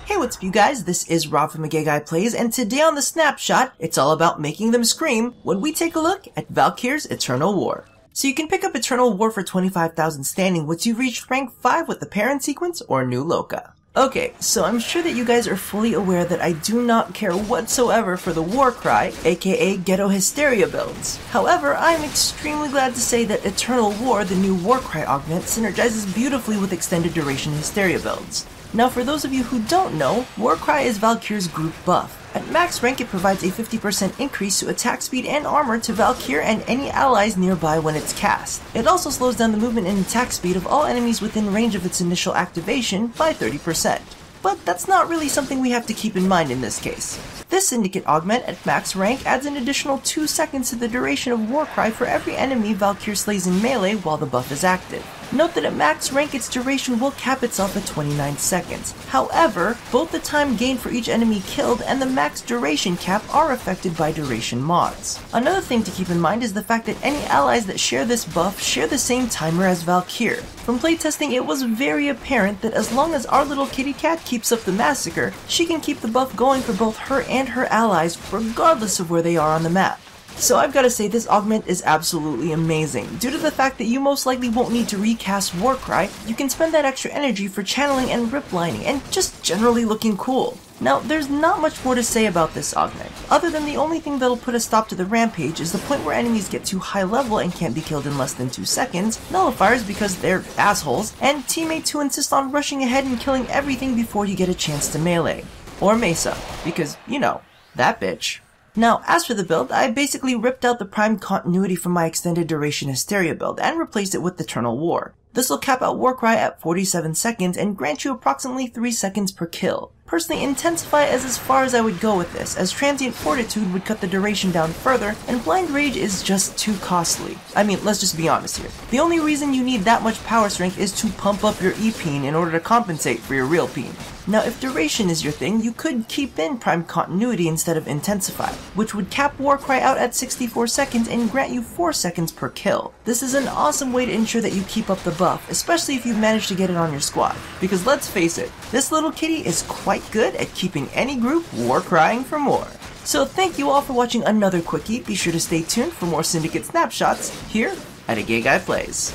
Hey, what's up you guys, this is Rob from Gay Guy Plays, and today on The Snapshot, it's all about making them scream when we take a look at Valkyr's Eternal War. So you can pick up Eternal War for 25,000 standing once you've reached rank 5 with the Parent Sequence or New Loka. Okay, so I'm sure that you guys are fully aware that I do not care whatsoever for the Warcry, aka Ghetto Hysteria builds. However, I'm extremely glad to say that Eternal War, the new Warcry augment, synergizes beautifully with extended duration Hysteria builds. Now for those of you who don't know, Warcry is Valkyr's group buff. At max rank it provides a 50% increase to attack speed and armor to Valkyr and any allies nearby when it's cast. It also slows down the movement and attack speed of all enemies within range of its initial activation by 30%. But that's not really something we have to keep in mind in this case. This Syndicate augment at max rank adds an additional 2 seconds to the duration of Warcry for every enemy Valkyr slays in melee while the buff is active. Note that at max rank its duration will cap itself at 29 seconds. However, both the time gained for each enemy killed and the max duration cap are affected by duration mods. Another thing to keep in mind is the fact that any allies that share this buff share the same timer as Valkyr. From playtesting it was very apparent that as long as our little kitty cat keeps up the massacre, she can keep the buff going for both her and her allies regardless of where they are on the map. So I've gotta say this augment is absolutely amazing. Due to the fact that you most likely won't need to recast Warcry, you can spend that extra energy for channeling and riplining and just generally looking cool. Now, there's not much more to say about this augment, other than the only thing that'll put a stop to the rampage is the point where enemies get too high level and can't be killed in less than 2 seconds, nullifiers because they're assholes, and teammates who insist on rushing ahead and killing everything before you get a chance to melee. Or Mesa, because, you know, that bitch. Now, as for the build, I basically ripped out the primed continuity from my extended duration Hysteria build and replaced it with Eternal War. This will cap out Warcry at 47 seconds and grant you approximately 3 seconds per kill. Personally, Intensify is as far as I would go with this, as Transient Fortitude would cut the duration down further, and Blind Rage is just too costly. I mean, let's just be honest here. The only reason you need that much power strength is to pump up your E-Peen in order to compensate for your real Peen. Now, if duration is your thing, you could keep in Primed Continuity instead of Intensify, which would cap Warcry out at 64 seconds and grant you 4 seconds per kill. This is an awesome way to ensure that you keep up the buff, especially if you've managed to get it on your squad. Because let's face it, this little kitty is quite good at keeping any group war-crying for more. So thank you all for watching another quickie. Be sure to stay tuned for more Syndicate snapshots here at A Gay Guy Plays.